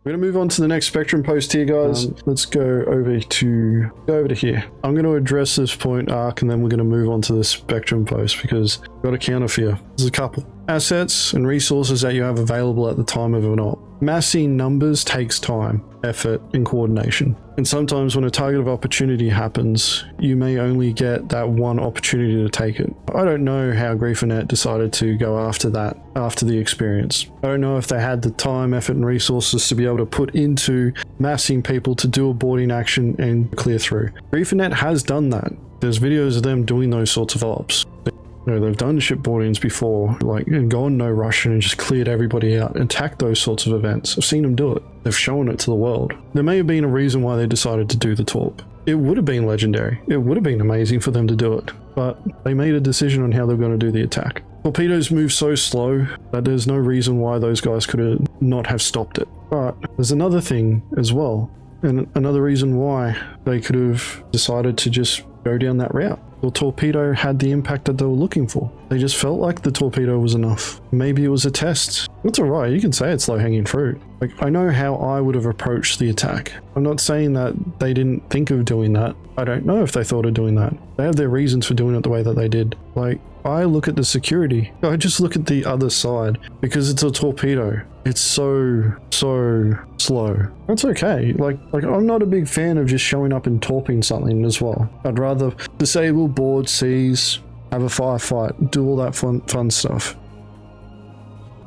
We're going to move on to the next Spectrum post here, guys. Let's go over to here. I'm going to address this point arc, and then we're going to move on to the Spectrum post because we've got a counter for you. There's a couple. Assets and resources that you have available at the time of an op. Massing numbers takes time, effort, and coordination. And sometimes when a target of opportunity happens, you may only get that one opportunity to take it. I don't know how Griefernet decided to go after that after the experience. I don't know if they had the time, effort, and resources to be able to put into massing people to do a boarding action and clear through. Griefernet has done that. There's videos of them doing those sorts of ops. You know, they've done ship boardings before, like, and gone no Russian and just cleared everybody out and attacked those sorts of events. I've seen them do it. They've shown it to the world. There may have been a reason why they decided to do the torp. It would have been legendary. It would have been amazing for them to do it, but they made a decision on how they're going to do the attack. Torpedoes move so slow that there's no reason why those guys could have not have stopped it. But there's another thing as well, and another reason why they could have decided to just go down that route. The torpedo had the impact that they were looking for. They just felt like the torpedo was enough. Maybe it was a test. That's alright, you can say it's low-hanging fruit. Like, I know how I would have approached the attack. I'm not saying that they didn't think of doing that. I don't know if they thought of doing that. They have their reasons for doing it the way that they did. Like, I look at the security. I just look at the other side because it's a torpedo. It's so slow. That's okay. Like I'm not a big fan of just showing up and torping something as well. I'd rather disable, board, seize, have a firefight, do all that fun stuff.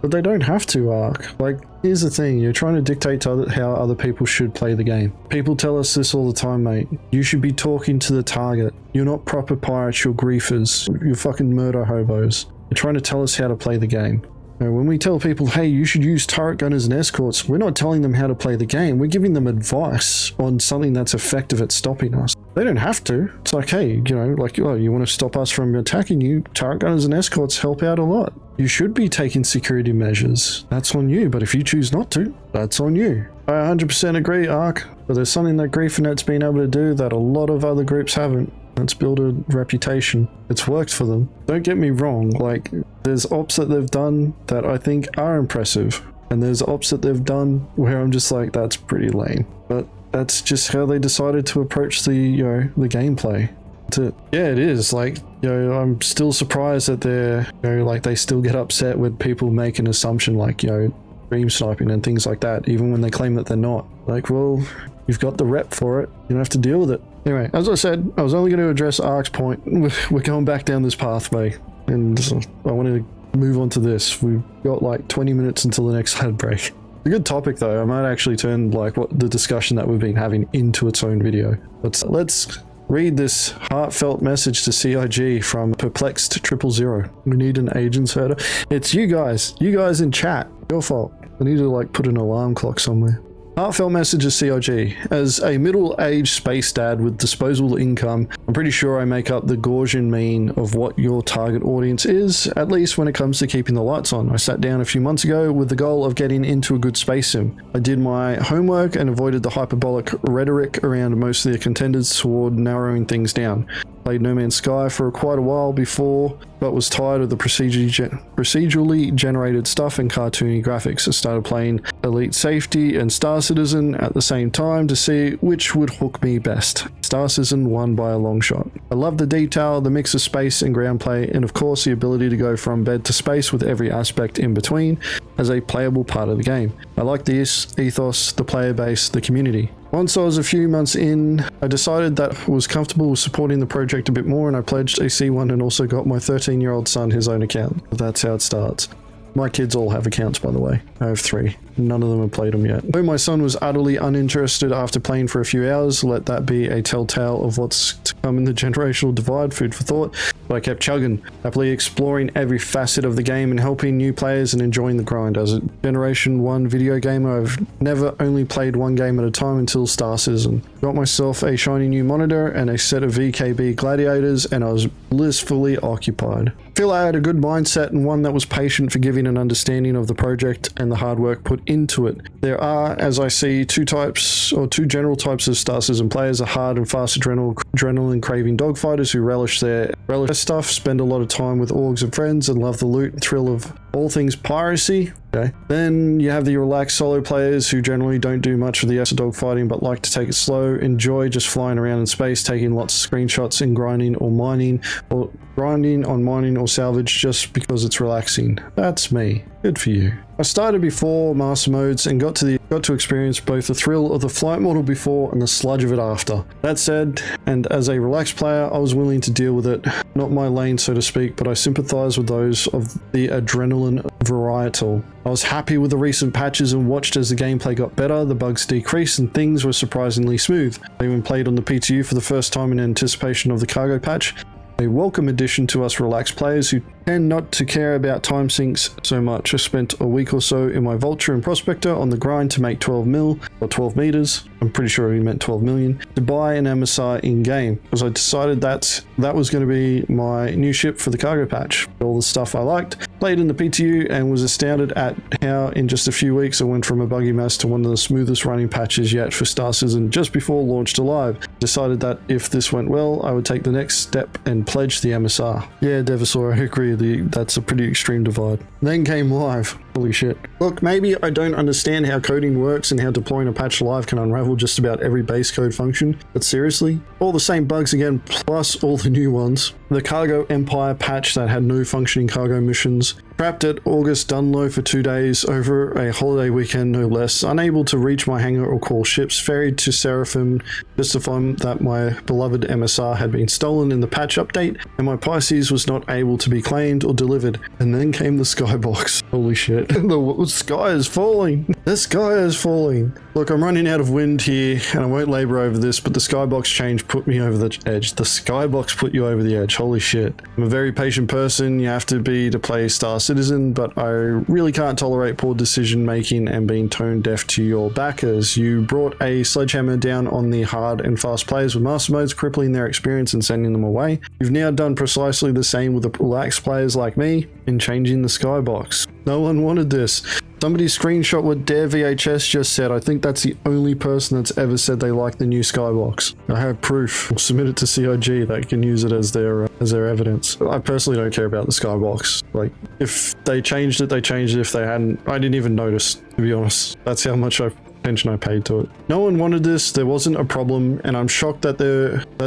But they don't have to, Ark. Like, here's the thing, you're trying to dictate to how other people should play the game. People tell us this all the time, mate. You should be talking to the target. You're not proper pirates, you're griefers. You're fucking murder hobos. You're trying to tell us how to play the game. Now, when we tell people, hey, you should use turret gunners and escorts, we're not telling them how to play the game. We're giving them advice on something that's effective at stopping us. They don't have to. It's like, hey, you know, like, oh, you want to stop us from attacking you? Turret gunners and escorts help out a lot. You should be taking security measures. That's on you, but if you choose not to, that's on you. I 100% agree, Ark, but there's something that Griefernet's been able to do that a lot of other groups haven't. Let's build a reputation. It's worked for them. Don't get me wrong, like, there's ops that they've done that I think are impressive, and there's ops that they've done where I'm just like, that's pretty lame. But that's just how they decided to approach the, you know, the gameplay. Yeah, it is. Like, you know, I'm still surprised that they're, you know, like, they still get upset when people make an assumption like, you know, stream sniping and things like that, even when they claim that they're not. Like, well, you've got the rep for it. You don't have to deal with it. Anyway, as I said, I was only going to address Ark's point. We're going back down this pathway, and I want to move on to this. We've got like 20 minutes until the next ad break. It's a good topic though. I might actually turn like what the discussion that we've been having into its own video. But let's read this heartfelt message to CIG from Perplexed 000. We need an agent's herder. It's you guys in chat. Your fault. I need to like put an alarm clock somewhere. Heartfelt message to CIG. As a middle-aged space dad with disposable income, I'm pretty sure I make up the Gaussian mean of what your target audience is, at least when it comes to keeping the lights on. I sat down a few months ago with the goal of getting into a good space sim. I did my homework and avoided the hyperbolic rhetoric around most of the contenders toward narrowing things down. Played No Man's Sky for quite a while before, but was tired of the procedurally generated stuff and cartoony graphics. I started playing Elite Safety and Star Citizen at the same time to see which would hook me best. Star Citizen won by a long shot. I love the detail, the mix of space and ground play, and of course the ability to go from bed to space with every aspect in between as a playable part of the game. I like the ethos, the player base, the community. Once I was a few months in, I decided that I was comfortable with supporting the project a bit more, and I pledged a C1 and also got my 13-year-old son his own account. That's how it starts. My kids all have accounts, by the way. I have 3. None of them have played them yet. Though my son was utterly uninterested after playing for a few hours, let that be a telltale of what's to come in the generational divide, food for thought. But I kept chugging, happily exploring every facet of the game and helping new players and enjoying the grind. As a Generation 1 video gamer, I've never only played one game at a time until Star Citizen. Got myself a shiny new monitor and a set of VKB gladiators, and I was blissfully occupied. I feel I had a good mindset and one that was patient, forgiving and understanding of the project and the hard work put into it. There are, as I see, two general types of Star Citizen players: a hard and fast adrenaline craving dogfighters who relish their stuff, spend a lot of time with orgs and friends, and love the loot and thrill of all things piracy. Okay. Then you have the relaxed solo players who generally don't do much of the dog fighting but like to take it slow, enjoy just flying around in space, taking lots of screenshots and grinding on mining or salvage just because it's relaxing. That's me. Good for you. I started before master modes and got to experience both the thrill of the flight model before and the sludge of it after. That said, and as a relaxed player, I was willing to deal with it. Not my lane, so to speak, but I sympathize with those of the adrenaline varietal. I was happy with the recent patches and watched as the gameplay got better, the bugs decreased, and things were surprisingly smooth. I even played on the PTU for the first time in anticipation of the cargo patch. A welcome addition to us relaxed players who tend not to care about time sinks so much. I spent a week or so in my Vulture and Prospector on the grind to make 12 mil, or 12 meters, I'm pretty sure he meant 12 million, to buy an MSR in-game, because I decided that was going to be my new ship for the cargo patch. All the stuff I liked. Played in the PTU and was astounded at how in just a few weeks I went from a buggy mess to one of the smoothest running patches yet for Star Citizen just before launch to live. Decided that if this went well, I would take the next step and pledge the MSR. Yeah, Devasaur, I agree. That's a pretty extreme divide. Then came live. Holy shit. Look, maybe I don't understand how coding works and how deploying a patch live can unravel just about every base code function, but seriously? All the same bugs again, plus all the new ones. The Cargo Empire patch that had no functioning cargo missions. Trapped at August Dunlow for 2 days over a holiday weekend, no less. Unable to reach my hangar or call ships. Ferried to Seraphim just to find that my beloved MSR had been stolen in the patch update and my Pisces was not able to be claimed or delivered. And then came the skybox. Holy shit. The sky is falling. The sky is falling. Look, I'm running out of wind here and I won't labor over this, but the skybox change put me over the edge. The skybox put you over the edge. Holy shit. I'm a very patient person. You have to be to play Star Citizen, but I really can't tolerate poor decision making and being tone deaf to your backers. You brought a sledgehammer down on the hard and fast players with master modes, crippling their experience and sending them away. You've now done precisely the same with the relaxed players like me in changing the skybox. No one wanted this. Somebody screenshot what Dare VHS just said. I think that's the only person that's ever said they like the new skybox. I have proof. I'll submit it to CIG. They can use it as their evidence. I personally don't care about the skybox. Like, if they changed it, they changed it. If they hadn't, I didn't even notice, to be honest. That's how much attention I paid to it. No one wanted this, there wasn't a problem, and I'm shocked that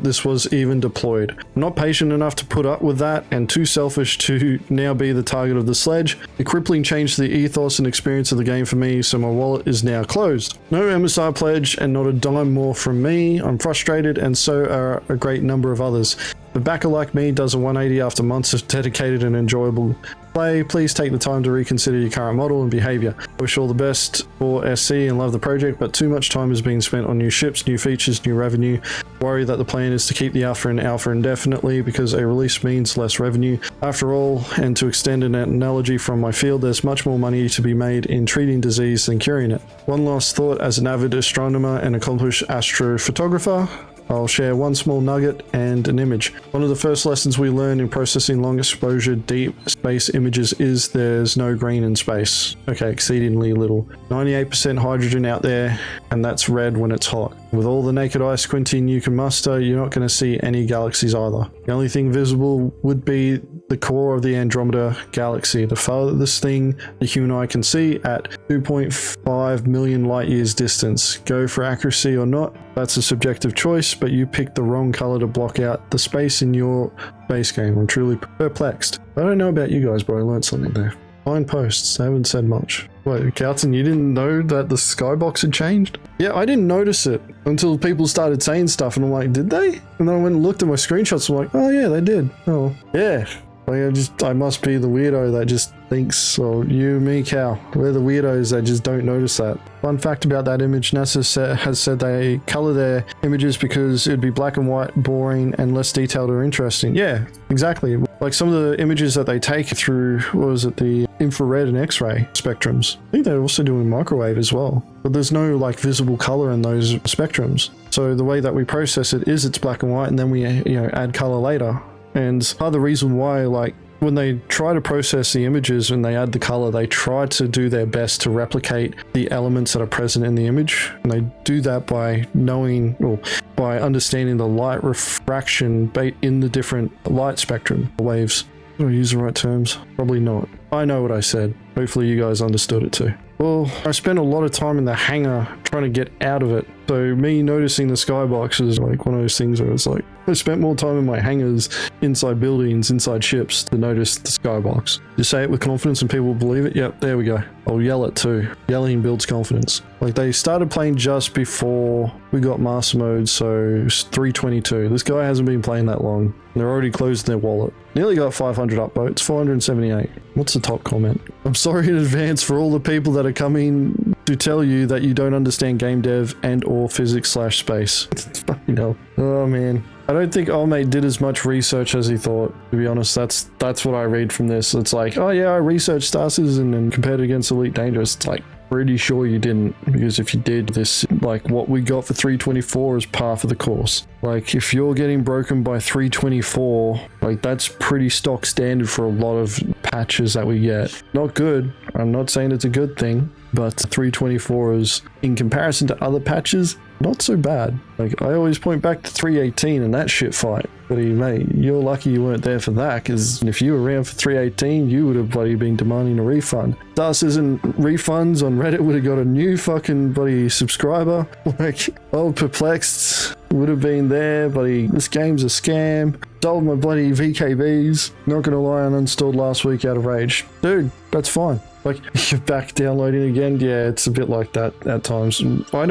this was even deployed. I'm not patient enough to put up with that and too selfish to now be the target of the sledge. The crippling changed the ethos and experience of the game for me, so my wallet is now closed. No MSR pledge and not a dime more from me. I'm frustrated and so are a great number of others. If a backer like me does a 180 after months of dedicated and enjoyable play, please take the time to reconsider your current model and behavior. I wish all the best for SC and love the project, but too much time is being spent on new ships, new features, new revenue. Worry that the plan is to keep the alpha indefinitely because a release means less revenue. After all, and to extend an analogy from my field, there's much more money to be made in treating disease than curing it. One last thought, as an avid astronomer and accomplished astrophotographer, I'll share one small nugget and an image. One of the first lessons we learn in processing long exposure deep space images is there's no green in space. Okay, exceedingly little. 98% hydrogen out there, and that's red when it's hot. With all the naked eye squinting you can muster, you're not going to see any galaxies either. The only thing visible would be the core of the Andromeda galaxy, the farthest thing the human eye can see at 2.5 million light years distance. Go for accuracy or not, that's a subjective choice, but you picked the wrong color to block out the space in your base game. I'm truly perplexed. I don't know about you guys, but I learned something there. Fine posts, I haven't said much. Wait, Carlton, you didn't know that the skybox had changed? Yeah, I didn't notice it until people started saying stuff and I'm like, did they? And then I went and looked at my screenshots and I'm like, oh yeah, they did. Oh, yeah. Like I must be the weirdo that just thinks, or you, me, Cal. We're the weirdos that just don't notice that. Fun fact about that image, NASA has said they color their images because it would be black and white, boring, and less detailed or interesting. Yeah, exactly. Like some of the images that they take through, what was it, the infrared and X-ray spectrums. I think they're also doing microwave as well. But there's no like visible color in those spectrums. So the way that we process it is it's black and white, and then we add color later. And part of the reason why, like, when they try to process the images and they add the color, they try to do their best to replicate the elements that are present in the image. And they do that by knowing, or by understanding the light refraction in the different light spectrum waves. Do I use the right terms? Probably not. I know what I said. Hopefully you guys understood it too. Well, I spent a lot of time in the hangar trying to get out of it. So me noticing the skybox is like one of those things where it's like, I spent more time in my hangars, inside buildings, inside ships to notice the skybox. You say it with confidence and people believe it. Yep, there we go. I'll yell it too. Yelling builds confidence. Like they started playing just before we got master mode, so 322. This guy hasn't been playing that long. They're already closing their wallet. Nearly got 500 upvotes, 478. What's the top comment? I'm sorry in advance for all the people that are coming to tell you that you don't understand game dev and or physics/space. Fucking hell. Oh man. I don't think old mate did as much research as he thought, to be honest. That's what I read from this. It's like, oh yeah, I researched Star Citizen and compared it against Elite Dangerous. It's like, pretty sure you didn't, because if you did, this, like what we got for 324 is par for the course. Like if you're getting broken by 324, like that's pretty stock standard for a lot of patches that we get. Not good. I'm not saying it's a good thing, but 324 is, in comparison to other patches, not so bad. Like I always point back to 318 and that shit fight. But mate, you're lucky you weren't there for that, because if you were around for 318, you would have bloody been demanding a refund. Star Citizen refunds on Reddit would have got a new fucking bloody subscriber. Like, old Perplexed would have been there, buddy. This game's a scam. Sold my bloody VKBs. Not gonna lie, I uninstalled last week out of rage. Dude, that's fine. Like, you're back downloading again. Yeah, it's a bit like that at times. I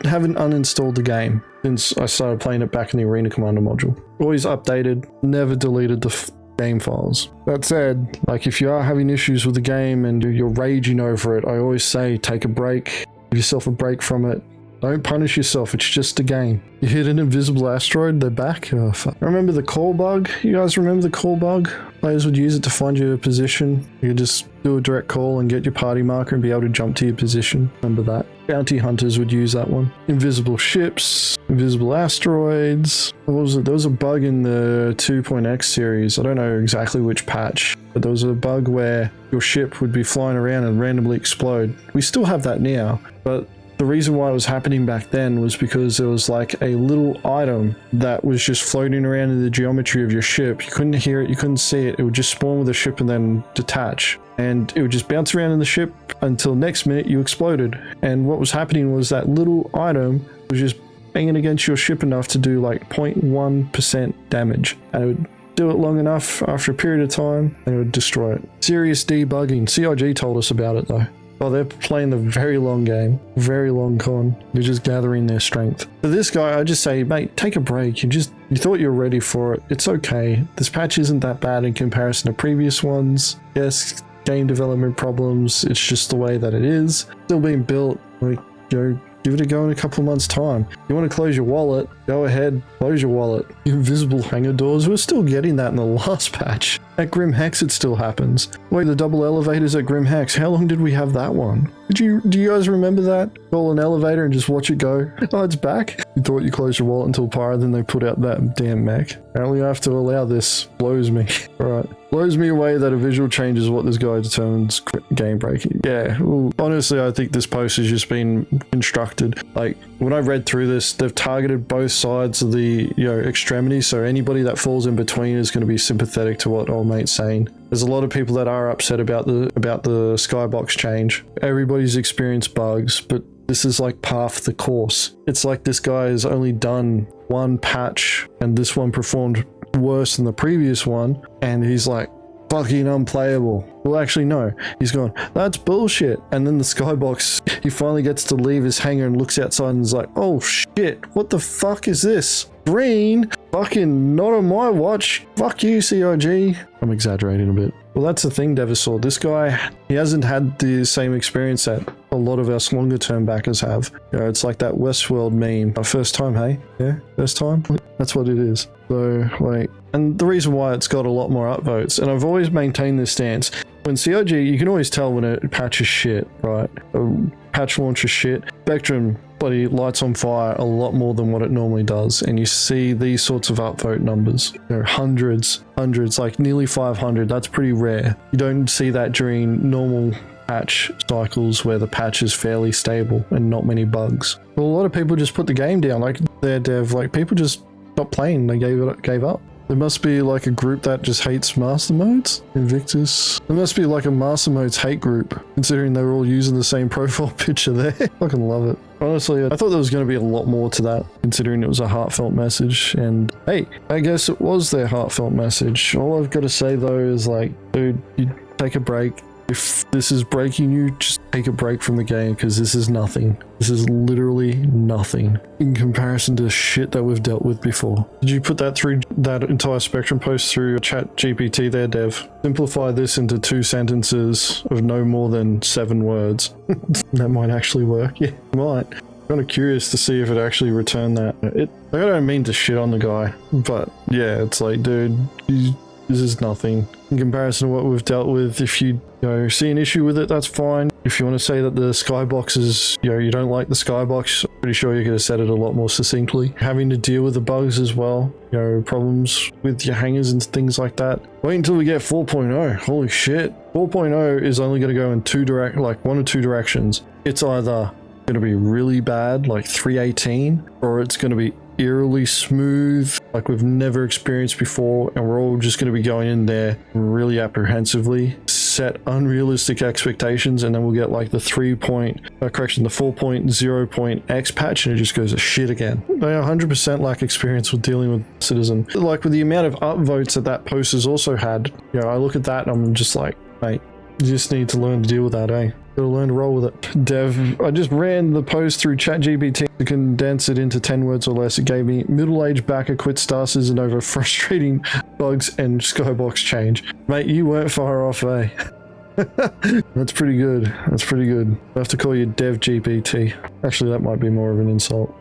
haven't uninstalled the game since I started playing it back in the Arena Commander module. Always updated, never deleted the game files. That said, like if you are having issues with the game and you're raging over it, I always say take a break, give yourself a break from it. Don't punish yourself, it's just a game. You hit an invisible asteroid, they're back. Oh, fuck. Remember the call bug? You guys remember the call bug? Players would use it to find your position. You could just do a direct call and get your party marker and be able to jump to your position. Remember that? Bounty hunters would use that one. Invisible ships, invisible asteroids. What was it? There was a bug in the 2.x series. I don't know exactly which patch, but there was a bug where your ship would be flying around and randomly explode. We still have that now, but the reason why it was happening back then was because there was like a little item that was just floating around in the geometry of your ship. You couldn't hear it, you couldn't see it. It would just spawn with the ship and then detach. And it would just bounce around in the ship until next minute you exploded. And what was happening was that little item was just banging against your ship enough to do like 0.1% damage. And it would do it long enough after a period of time and it would destroy it. Serious debugging. CIG told us about it though. Oh, they're playing the very long game, very long con. They're just gathering their strength. For this guy, I just say, mate, take a break. You thought you were ready for it. It's okay. This patch isn't that bad in comparison to previous ones. Yes, game development problems. It's just the way that it is. Still being built. Like, you know, give it a go in a couple of months' time. You want to close your wallet? Go ahead, close your wallet. Invisible hangar doors. We're still getting that in the last patch. At Grim Hex it still happens. Wait, the double elevators at Grim Hex. How long did we have that one? Do you guys remember that? Call an elevator and just watch it go. Oh, it's back. You thought you closed your wallet until Pyro, then they put out that damn mech. Apparently I have to allow this. Blows me. Alright. Blows me away that a visual change is what this guy determines game breaking. Yeah, well, honestly I think this post has just been constructed. Like, when I read through this, they've targeted both sides of the, you know, extremity, so anybody that falls in between is going to be sympathetic to what old mate's saying. There's a lot of people that are upset about the skybox change. Everybody's experienced bugs, but this is like par for the course. It's like this guy has only done one patch and this one performed worse than the previous one, and he's like, fucking unplayable. Well, actually, no. He's gone, that's bullshit. And then the skybox, he finally gets to leave his hangar and looks outside and is like, oh shit, what the fuck is this? Green? Fucking not on my watch. Fuck you, CIG. I'm exaggerating a bit. Well, that's the thing, Devasaur. This guy, he hasn't had the same experience that a lot of us longer term backers have. You know, it's like that Westworld meme. First time, hey? Yeah, first time? That's what it is. So, like, and the reason why it's got a lot more upvotes, and I've always maintained this stance, when CIG, you can always tell when a patch is shit, right? A patch launch is shit. Spectrum bloody lights on fire a lot more than what it normally does, and you see these sorts of upvote numbers. There are hundreds, like nearly 500. That's pretty rare. You don't see that during normal patch cycles where the patch is fairly stable and not many bugs. Well, a lot of people just put the game down, like their dev, like people just stopped playing, they gave up. There must be like a group that just hates master modes. Invictus. There must be like a master modes hate group, considering they were all using the same profile picture there. Fucking love it. Honestly, I thought there was going to be a lot more to that, considering it was a heartfelt message. And hey, I guess it was their heartfelt message. All I've got to say though is like, dude, you take a break. If this is breaking you, just take a break from the game, because this is nothing. This is literally nothing in comparison to shit that we've dealt with before. Did you put that through that entire Spectrum post through chat GPT there, Dev? Simplify this into 2 sentences of no more than 7 words. That might actually work. Yeah, it might. I'm kind of curious to see if it actually returned that. I don't mean to shit on the guy, but yeah, it's like, dude, this is nothing in comparison to what we've dealt with. If you see an issue with it, that's fine. If you want to say that the skybox is, you don't like the skybox, I'm pretty sure you could have said it a lot more succinctly. Having to deal with the bugs as well, problems with your hangers and things like that. Wait until we get 4.0. Holy shit. 4.0 is only going to go in one or two directions. It's either going to be really bad, like 318, or it's going to be eerily smooth, like we've never experienced before, and we're all just going to be going in there really apprehensively, set unrealistic expectations, and then we'll get like the 4.0x patch and it just goes to shit again. They 100% lack experience with dealing with Citizen. Like with the amount of upvotes that post has also had, I look at that and I'm just like, mate, you just need to learn to deal with that, eh? Gotta learn to roll with it. Dev, I just ran the post through ChatGPT to condense it into 10 words or less. It gave me middle-aged backer quit Star Citizen over frustrating bugs and skybox change. Mate, you weren't far off, eh? That's pretty good. That's pretty good. I have to call you Dev GPT. Actually, that might be more of an insult.